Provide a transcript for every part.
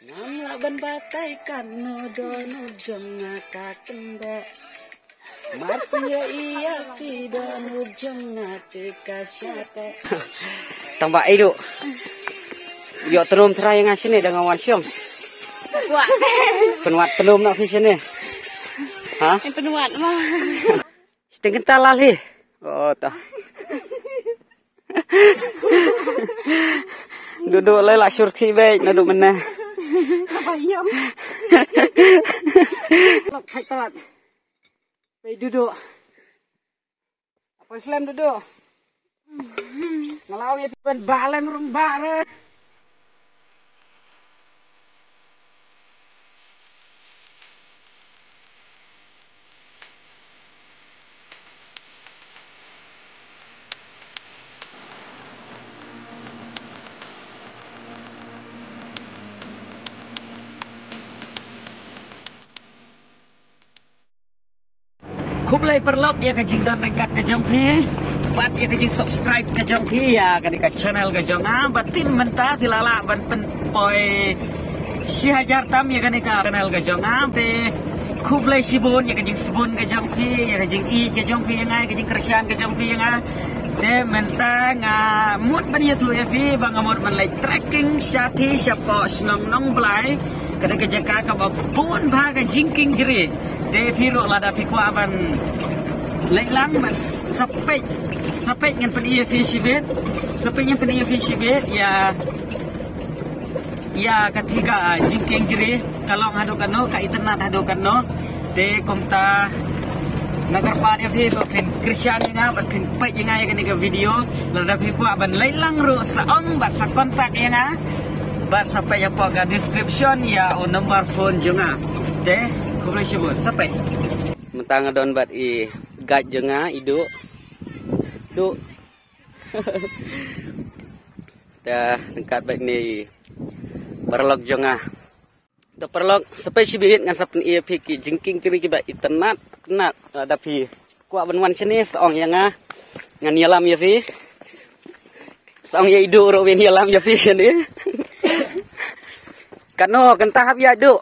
Namla ban batai kano dono jonga kakende. Masih iya tidak nujungnya tika syate. Tambah itu. Yo terum terai ngasih nih dengan wansyong. Penuat penum nak vision nih. Hah? Penuat mah. Setengah talali. Oh tah. Duduk lelak surki baik duduk mana. Ayam. Lok hai telat. Baik duduk. Apa Islam duduk? Ngalau ya tiban balen rung bare. Kublai perlok ya kajing dan nekat kajong pi. Bat ya kajing subscribe kajong pi ya kadika channel kajong batin mentah dilala ban penpoi si hajar tam ya kadika channel kajong pe. Kublai sibun ya kajing sibun kajong pi ya kajing i kajong pi ngai kajing kersian kajong pi nga. De mentah nga mut ban ya tu ya pi bang amot man lai tracking syati syapo snong nong blai kadika jaka ka babun ba ka jingking jeri. De piro lada pikwa ban leilang mas sepet ngan pen iya fishibet sepetnya pen iya fishibet ya ketiga jingking jeri kalau ngadukan no ka internet hadukan no de komta nagar pa dia pi pen kristian nga ban pen pet nga ya kan video lada pikwa ban leilang ru saong bat sa kontak ya nga bat sampai ya pa description ya o nomor phone junga de kublai sibut sampai mentang adon bat i gaj jenga idu du dah dekat bat ni perlok jenga tu perlok sampai sibit ngan sapen i piki jingking tiri ki batitenat tenat ada pi kuat benwan sini seong yang ngan yalam ya pi seong ya idu ro wen yalam ya pi sini kano kentah ya du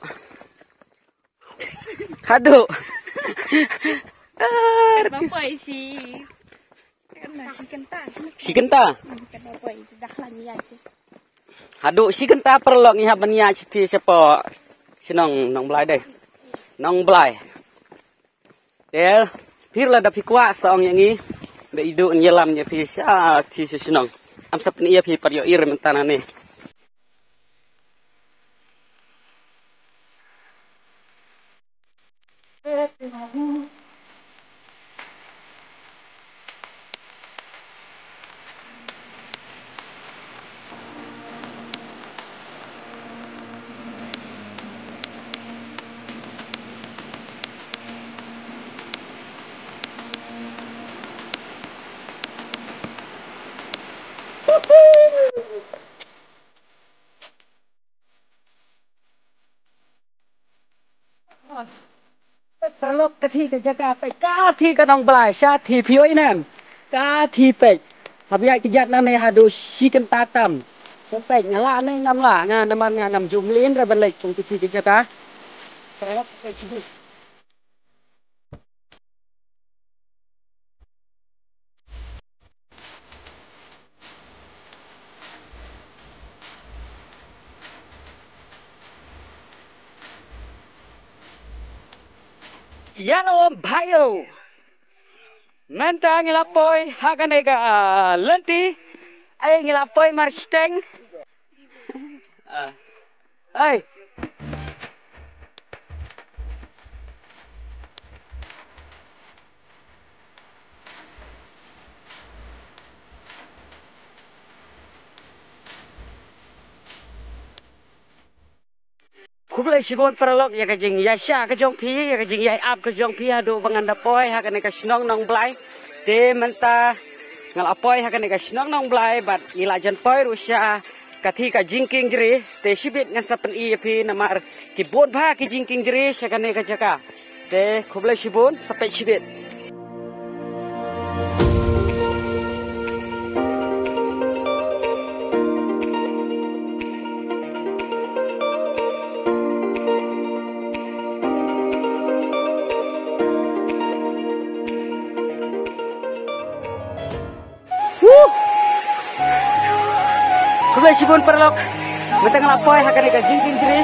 Aduh. Bapak si kenta. Si kenta. Bapak itu dah lani aja. Aduh si kenta perlok ni haban ya citi siapa? Si nong belai deh. Nong belai. Del, pir lah dah pikwa song yang ni. Be idu nyelam nya pi sa ti si nong. Am sap ni ya pi par yo ir mentana ni. Perlok kati ke jaga pe kati ke nong belai sa ti pioi nan kati pe habia kijat nan ne hadu si kenta tam pe ngala ne ngam la nga naman nga nam jumlin ra ban lek tung ti ke jaga perlok pe sibut Yano bayo mentang ngilapoi hakanega lenti ay ngilapoi marsteng ay kublai sibon perlok ya kajing ya sya kajong pi ya kajing ya ap kajong pi adu banganda poi hakanega snong nong blai de menta ngalapoi hakanega snong nong blai bat ilajan poi rusya kathi ka jingking jeri te sibit ngan sapen i pi namar ki bon ba ki jingking jeri hakanega jaka de kublai sibon sampai sibit sibun perlok. Mentang lapoy akan ikan jingking jeri.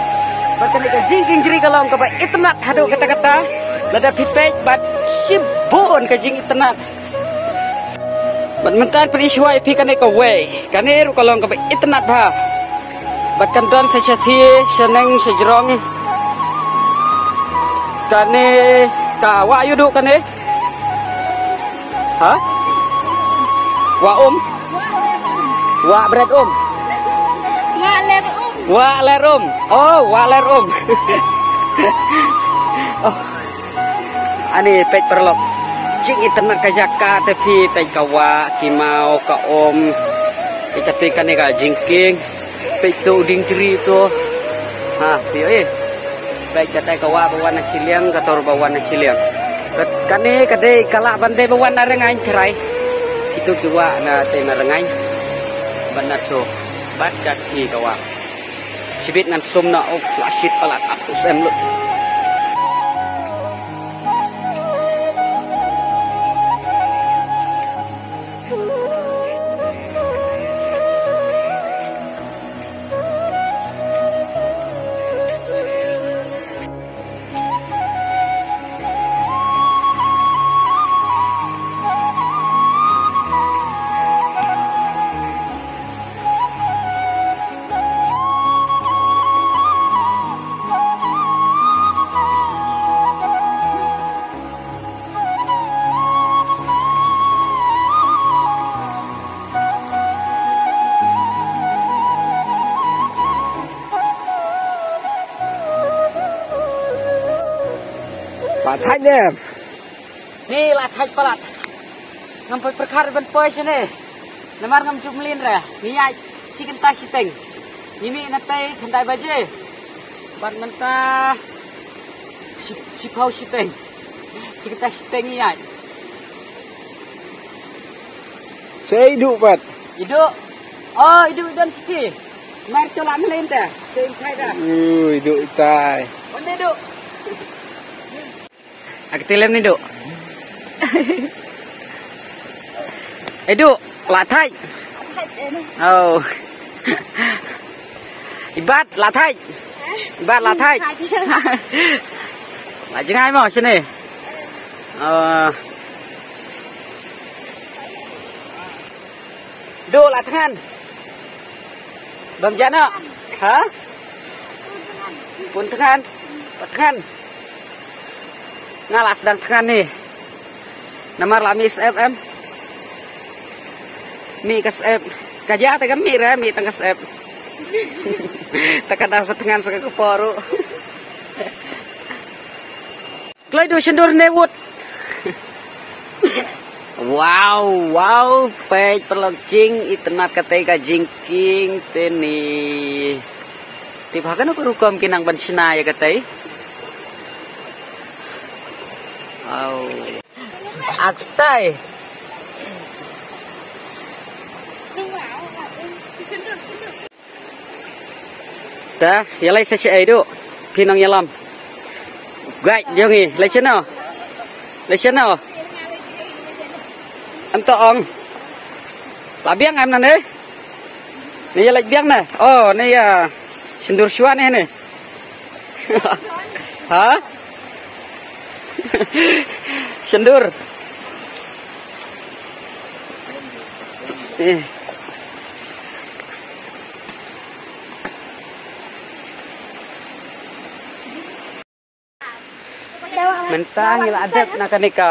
Bahkan ikan jingking jeri kalau engkau baik itnat hadu kata-kata. Lada pipet bat sibun ke jing itnat. Mentan perisuai pikan ikan way. Kaneru kalau engkau baik itnat bah. Bahkan dan sejati seneng sejerong. Kane kawa yuduk kane. Hah? Wa Wa berat Wa ler Oh, wa ler Oh. Ani pej perlok. Cing internet ka jaka tapi pej kawa kimau ka tapi kan ka jingking. Pej tu ding tri tu. Ha, pio pej kata kawa bawa nasi liang kator bawa nasi liang. Kane kade kala bande bawa narengain kerai. Itu kiwa na te narengain. Benar so bat kaki kawa. Sibit ngan sumna of flashit palat aku semlut. Lathai nè. Ni lathai palat. Ngam perkara ben poi sini. Lemar ngam jumlin ra. Ni ai sikin ta siteng. Ini natai thandai baje. Ban menta si pau siteng. Sikin ta siteng ni ai. Saya hidup pat. Hidup. Oh, hidup dan siki. Mar tu lam len ta. Teng thai dah. Hidup tai. Onde hidup. Aku tilem ni duk. Duk, lathai. Oh. Ibat lathai. Ibat lathai. Lại chừng ai mà sini. Duk lah tangan. Bang Jana. Ha? Pun tangan. Tangan. Ngalah sedang tangan nih. Nomor lamis FM. Mi kas F. Kaja tekan mi re, mi tengkas F. Tekan dah setengan saka keporu. Klai do sendur newut. Wow, pej perloncing itnat katai ka jingking teni. Tibakan aku rukom kinang bansina ya katai. Wow. Akstai. Ta, yalai sesi do. Pinang yalam. Gai, jongi, lai seno. Lai seno. Anto ong. Labiang am nane. Ni yalai biang na. Oh, ni ya sendur suan ni. Ha? Sendur. Mentang ila adab nak ka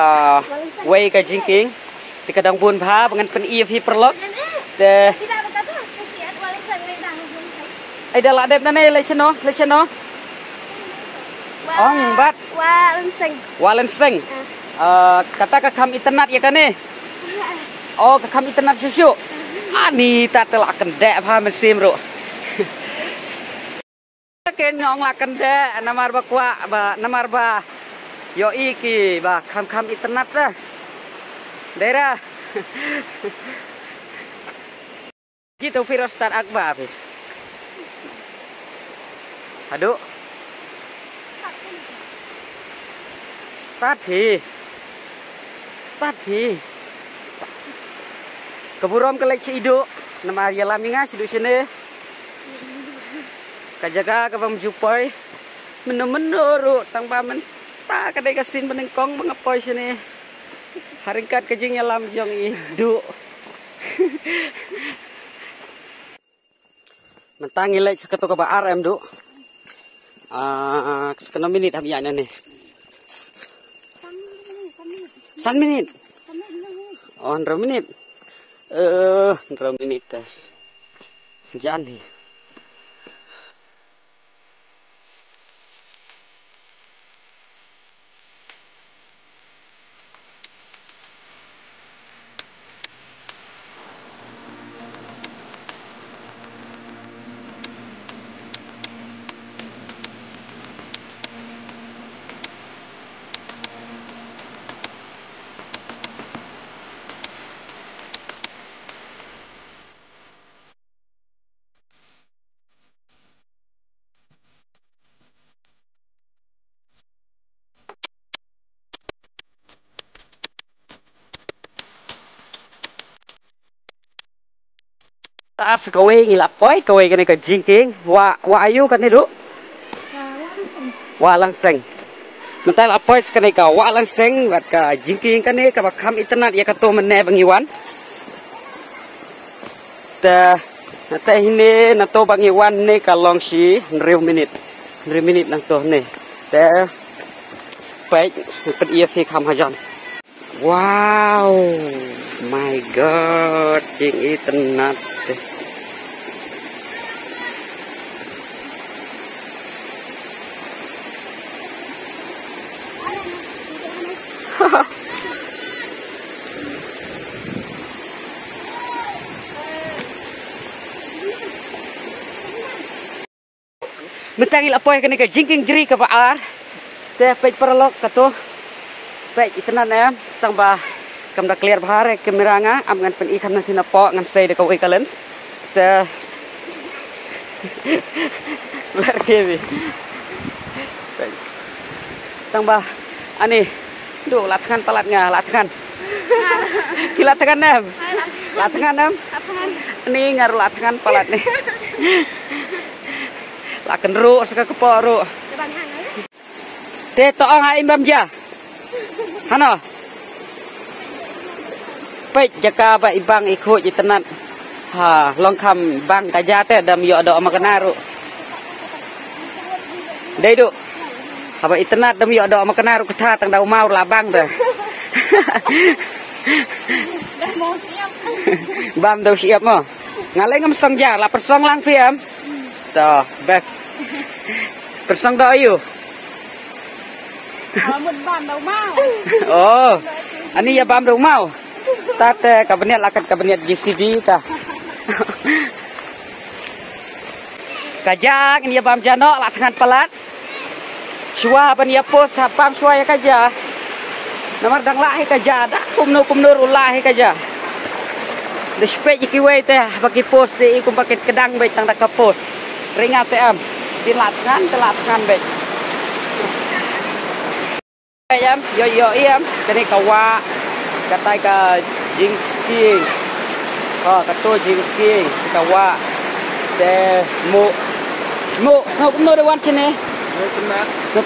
way ka jingking ti kadang bun pha dengan pen EV perlok de ai dah adab nane le cheno ong bat walen sing kata ka kam internet ya kane oh ka kam internet susu ani ta telak kendek pha mesim ro ken ngong lak kendek namar ba kwa ba namar ba yo iki ba kam internet dah daerah gitu virus start akbar aduh start hi keburom kelek si idu nama yalam inga sidu sini kajaga ka bang jupoy menurut tang pamen ta kadai kasin menengkong mengapoy sini haringkat kajing alam jong i du mentang ilek seketu ka baar em du sekena minit habiyanya nih 1 minit oh 1 minit 1 minit teh jangan nih taas kowe ngilapoy kowe kene ka jingking wa ayu kan itu wa langseng mental apoy sekene ka wa langseng wat ka jingking kene ka bakam internet ya kato mene bangiwan ta nate hine nato bangiwan ne ka long si 1 minit nang to ne ta baik pet ia fi kham hajan wow my god jing internet mentangil apoy kene ka jingking jeri ka baar teh pej perlok kato pej itenan em tang ba kam da clear bahare kamera nga am ngan pen ikan nanti napo ngan sei de ka we kalens teh lar kevi tang ba ani du latihan palat nga latihan kilatihan em latihan em ini ngaruh latihan palat nih laken ru saka kepo ru te to ang aim bam ja hano pej jaka ba ibang ikut jitenat ha long kam bang kaja te dam yo do makana ru dei du haba internet dam yo do makana ru ketha tang dau mau labang te bam dau siap mo ngalai ngam song ja la persong lang pm to best persong do ayu Mun bam dau mau. oh ani ya bam dau mau tate kabinet lakat kabinet GCB ta kajak ini ya bam jano latihan pelat Shua ban ya pos bam shua ya kaja nomor dang lahi kaja dak kumnur ulahi kaja de spek ikiwe teh bagi pos si ikum paket kedang baik tang dak pos ringat teh am dilatkan telatkan baik em yo em cái này kawa katai ka jingking kato jingking kawa de mu sao cũng nơi quan trên này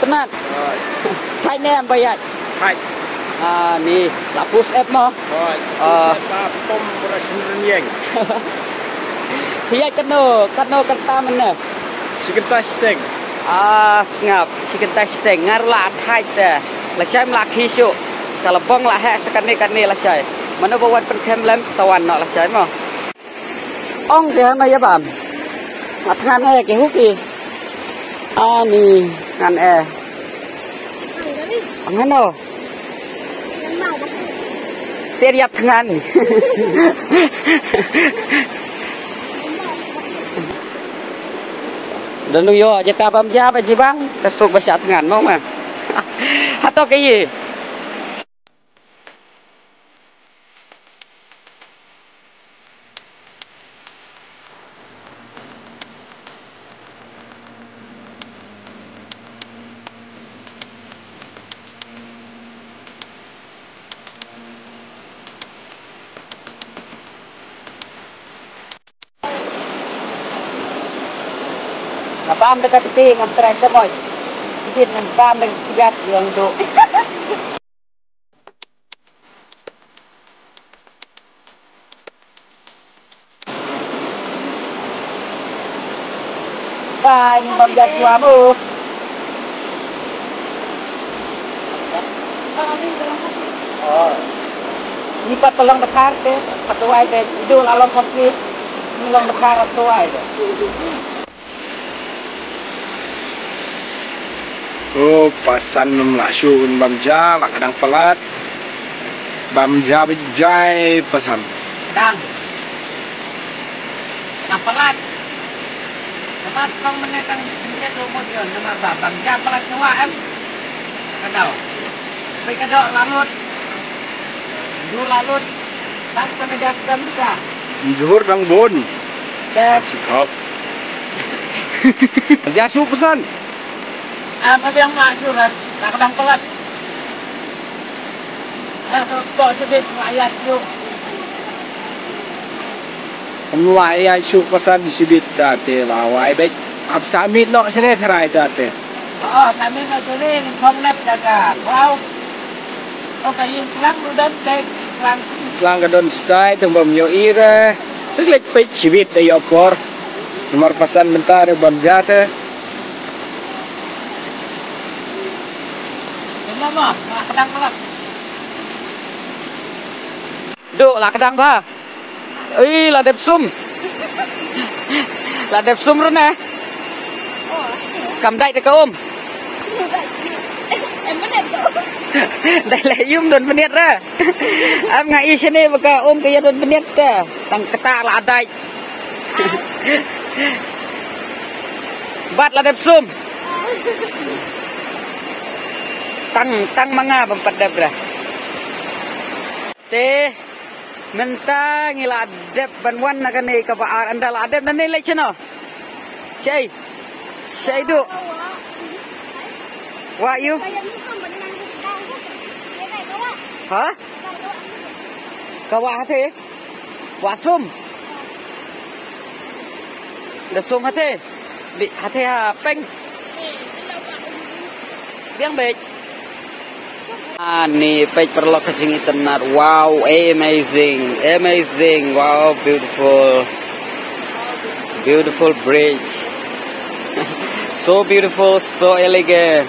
tenat thay nem bayat Hai. Ni lapus ep mo Pom rasin renyeng. Hiya kano kata mana Sikenta steng. ngap sikenta steng ngarla thai te la chai la khisu kalau bong la ha sekani la chai mana bawan pen kem lem sawan no la chai mo ong ke ma ya bam athan e ke huki ni ngan e ngano seriap tangan dan lu yo aja kabam ja ba ji bang kesuk bahasa tangan mau mah atau cái gì Ngapam dekat peti ngam trai semoy. Kita ngapam dekat tigat yang tu. Bye, bam jat suamu. Oh. Ni patolong bekar ke, patuai deh. Idul alam konflik. Ni long bekar patuai deh. Oh, pasan memlasyun bamja, mak kadang pelat. Bamja bejai pasan. Kadang. Kadang pelat. Nama kong menekan menjadi rumah dia. Nama babang jam pelat semua em. Kadang. Pergi kadang lalut. Dulu lalut. Tanpa media sedang juga. Juhur dang bon. Dan Sikap. Jasu pesan. apa yang masuk kan? Tak kadang pelat. Kok sedih ayat yuk. Wai ai su pesan di sibit tate lawai baik. Ab samit nok sene terai tate. Oh, kami nak tulis không nep jaga. Wow. Oh, kayu kelang udah cek kelang. Lang kadon stay tembam yo ira. Seglek pe sibit dai opor. Nomor pesan bentar bamja te. Kenapa? Nak kadang pelat. Duk lah kadang ba. Ih, lah dep sum. Lah dep sum rene. Cầm đại được không? Em muốn đẹp chỗ. Đây là yum don menit ra. Am ngai sini baka kaya don menit ka. Tang kata la adai. Bat la dep sum. Tang manga bempat dep ra. Te mentang ila adep banwan na kani ka ba andal adep na nilai chano. Sei. Sei du. Wa you? Hả? Kawa hati? Wa sum. Da sum hati. Bi hati ha peng. Biang bej. Ni page perlo kacing itenar. Wow, amazing, amazing. Wow, beautiful, beautiful bridge. So beautiful, so elegant.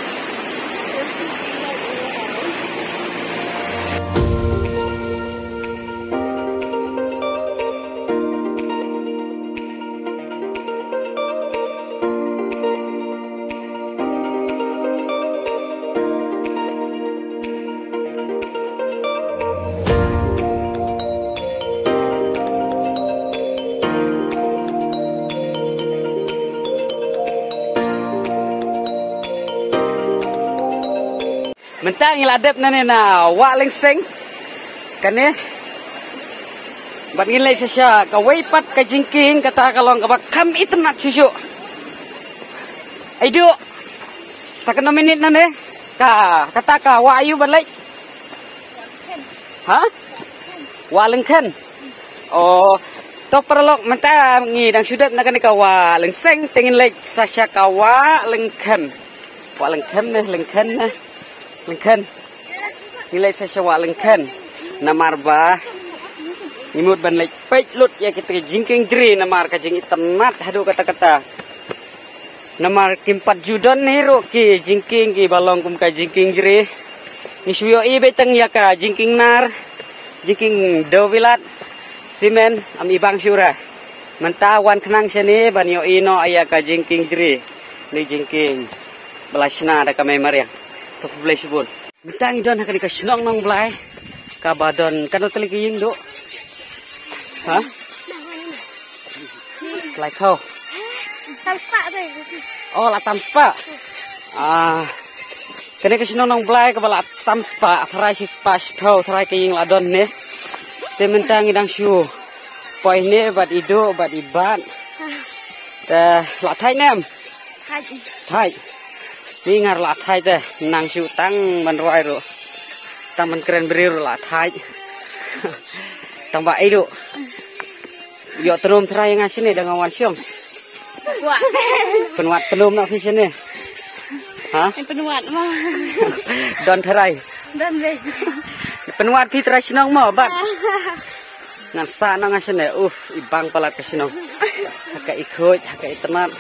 Mentang iladep nane na wa leng seng kane bat ngilai sesya ka weipat ka jingking kata kalong ka kam itnak susu aidu sakno minit nane ka kata ka wa ayu balai ha wa leng ken oh to perlok mentang ngi dang sudap na kane ka wa leng seng tengin lek sesya ka wa leng ken lengken nilai sesuatu lengken namar bah imut ban lek pej lut ya kita jingking jeri namar kajing itenat hadu kata-kata namar kimpat judon hero ki jingking ki balong kum ka jingking jeri niswiyo i beteng ya ka jingking nar jingking dowilat simen am ibang syura mentawan kenang sini ban yo ino aya ka jingking jeri ni jingking belasna ada ka memar yang Pebelai subun. Mentang idon akan dikasih nong belai. Kabadon kan lo teligi ying do. Hah? Belai kau. Tam spa tu. Oh, lah tam spa. Kena kasih nong belai kabala tam spa. Terai si spa kau terai ke ying ladon ne. Te mentang idang syu. Poi ne bat ido bat ibat. Lah thai nem. Thai. Ni ngar la thai te nang siu tang man roi ro tang man keren beri ro la thai tang ba ai ro yo trum thrai nga sini dengan wan siong penuat belum nak vision ni. Hah? Penuat mah. Don terai. Dan deh. Penuat fitrai senang mah bat. Ngan sana ngasene ibang palat ke senang. Haka ikut, haka itenat.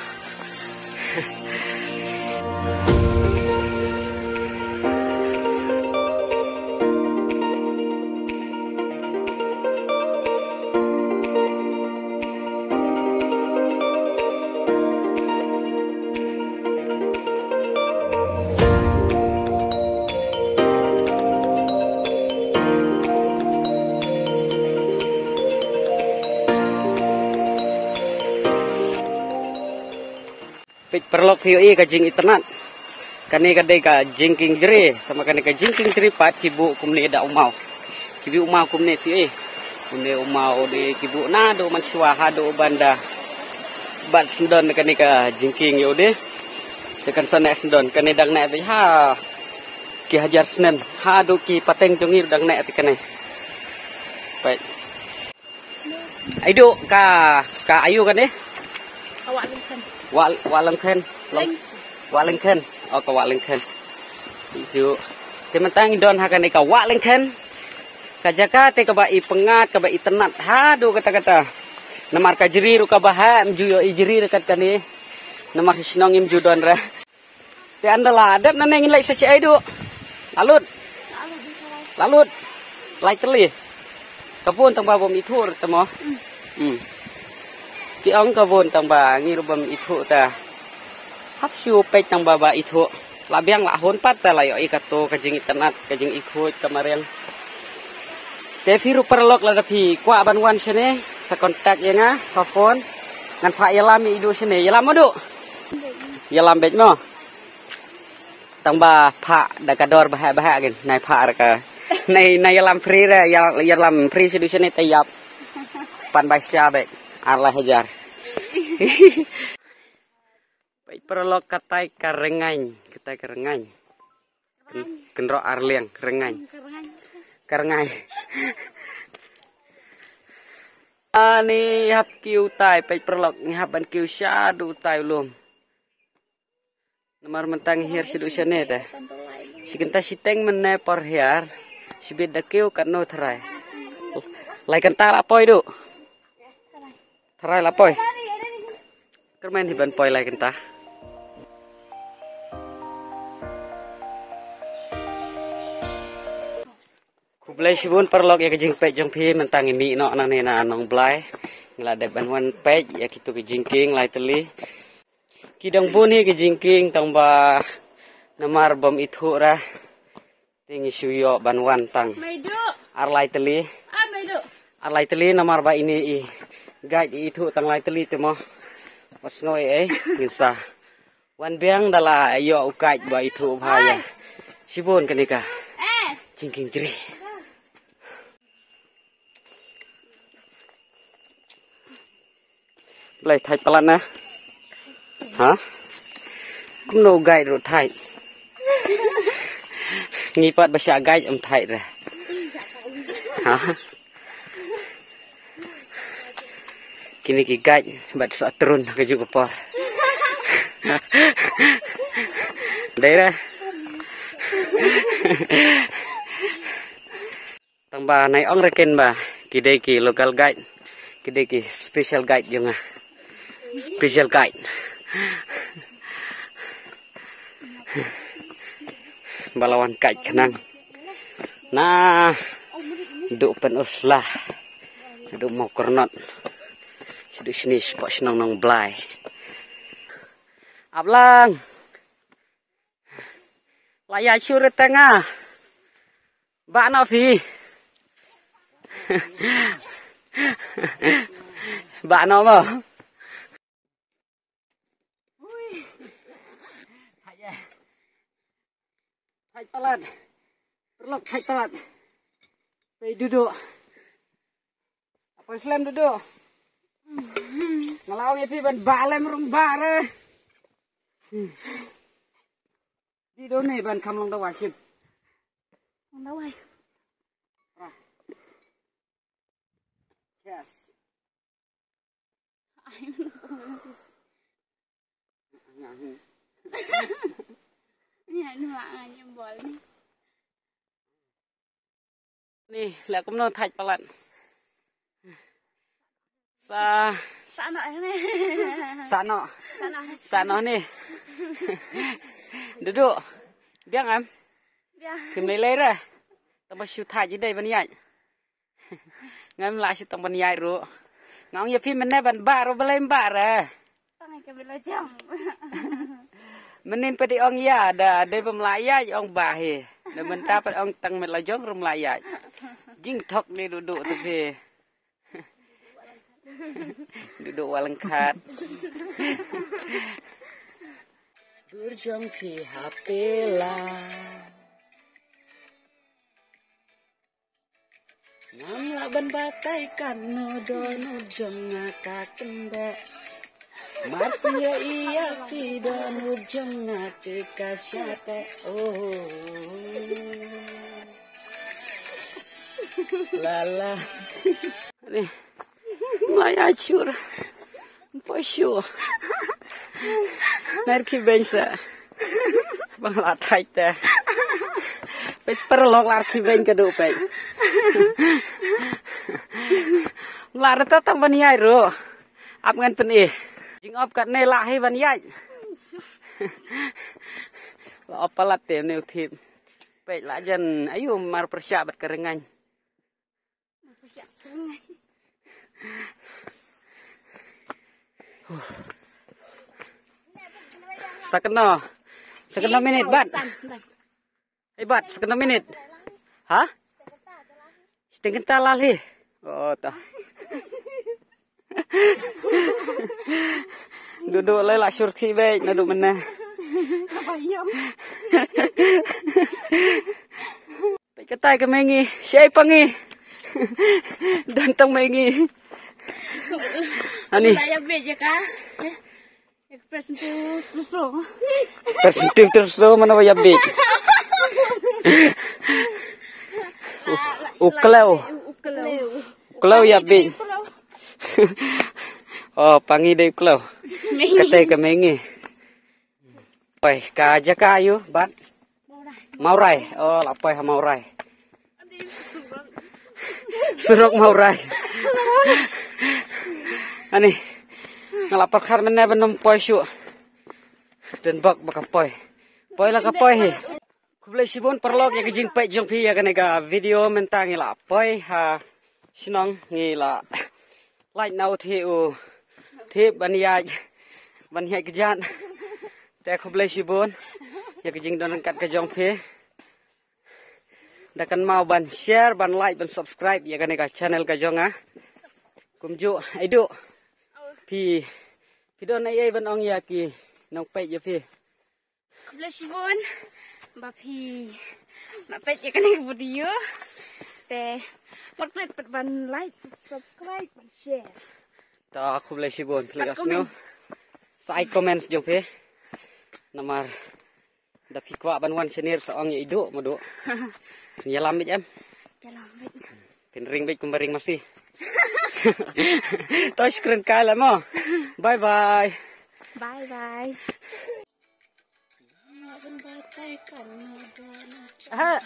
Perlok VOE ka jing itenat. Kani kadai ka jingking jeri sama kani ka jingking jeri pat kibu kumni da umau. Kibu umau kumni VOE. Kumni umau di kibu na do man swaha do banda. Bat sendon kani ka jingking yo de. Tekan sana sendon kani dang na ti ha. Ki hajar senen ha do ki pateng jongir dang na ti kani. Baik. Aido ka ayu kan eh? Awak lengken. Walengken, walengken, oh ke walengken. Itu, teman-teman don hakan ika walengken. Kajaka te kabai pengat, kabai tenat. Hado kata-kata. Namar kajeri ru kabaha mjuyo ijeri dekat kani. Namar sinong imju don ra. Te andala adap naneng lai saci aido. Lalut. Lai teli. Kabun tang babom itur temo. Ki ong kabun tang ba ngirubam itu ta hapsiu pek tang baba itu labiang la hon pat ta layo ikato kajing itenat kajing ikut kemarin te viru perlok la dapi kwa banwan sene sa kontak ya nga sa phone ngan pha yalam idu sene yalam mo du yalam bet mo tang ba pha da kador bah gen nai pha ka nai yalam free ra yalam free sidu sene tayap pan baisya bet Allah hajar. Baik perlok katai karengain. Kenro arliang karengain. Karengai. Ani hap kiu tai baik perlok ni haban kiu syadu tai ulum. Namar mentang hir sidu sene teh. Sigenta siteng menne por hiar. Sibid da kiu kanu tharai. Lai kenta lapoi du. Tharai lapoi. Kermain hiban poi lai kenta. Kublai sibun perlok ya kejing pej jong pi mentang imi no nang nena nong blai. Ngelade banwan pej ya kitu kejingking lai teli. Kidang pun hi kejingking tang ba namar bom itu ra. Tingi suyo banwan tang. Maidu. Arlai teli. Maidu. Arlai teli namar ba ini gaj itu tang lai teli temo. Pas ngoi ngisa. Wan biang dala yo ukaj ba itu bahaya. Sibun kenika. Jingking jeri. Blai thai palan na. Hah? Kum no gaj ro thai. Ngipat bahasa gaj thai ra. Hah? Kini ki gaj bat sa turun ke juga por. Daerah. Tambah naik ong reken ba. Kidai ki local guide. Kidai ki special guide jonga. Special guide. Balawan kaj kenang. Nah, duk pen uslah. Duk mau kornot. Di sini spot senang blai. Ablang. Laya syurit tengah. Ba no phi. Ba no mo. Hai palat. Perlok hai palat. Pei duduk. Apa Islam duduk? Ngalau ya pi ban balem rung bare. Di done ban kam long dawa sip. Long dawa. Yes. Ini mak nyembol nih. Nih, lihat kamu nong thaj pelan. Sano ini. Sano nih. Duduk. Biang am. Kim lấy ra. Tao bao nhiêu thaj dưới đây bên nhảy. Ngắm lại sự tông bên nhảy rồi. Ngóng giờ phim mình nè bạn bà rồi bên bà rồi. Tangan kami lajang. Menin pada orang ya ada pemelaya orang bahe. Dan mentah pada orang tang melajong rum melaya. Jing thok ni duduk tu be. Duduk walengkat. Berjong pi HP lah. Namla ban batai kan nodo nujong ngakakenda. Masih iya tidak nujung ngati kasyate oh lala nih mulai acur posyo narki bensa bang latai teh pes perlok larki ben keduk pe lar ta tamban yai ro ap ngan pen jing op kat ne la hai ban yai la op palat te ne thip pe la jan ayu mar persyabat kerengan Sekena minit bat. Bat sekena minit. Hah? Setengah talali. Oh tah. Duduk lai lah surki baik, duduk mana? Baik ketai ke mengi, siapa ngi? Dantang mengi. Ani. Saya beja kah? Presentif terso. Presentif terso mana wajah bej? Uklau ya bej. Oh, pangi deh uklau. Ketai ke mengi. Oi, kaja kayu, bat. Maurai. Oh, lapai ha maurai. Suruk maurai. Ani. Ngalapar kar mana benom poi syu. Dan bak poi. Poi lah poi he. Kublai sibon perlok ya kejing pai jong pi ya kanega video mentang ila poi ha sinong ngila. Like now thiu. Thip banyai kejan. Te kublai sibon ya kejing don kat ke jong pi. Dakan mau ban share, ban like, ban subscribe ya kanega channel ka jong ah. Kumju aidu. Pi don ai ban ong ya ki nong pai ya pi. Kublai sibon bapi nak pet ya kanega video. Te klik ban like, subscribe, ban share. Ta kublai sibon klik asno. Sai comments jong pi. Namar da pi kwa ban wan senir sa ong ya idu madu. Nyalam bej am. Jalan bej. Pinring bej kumbaring masih. Tosh keren kala mo. Bye bye. Bye bye. Ah.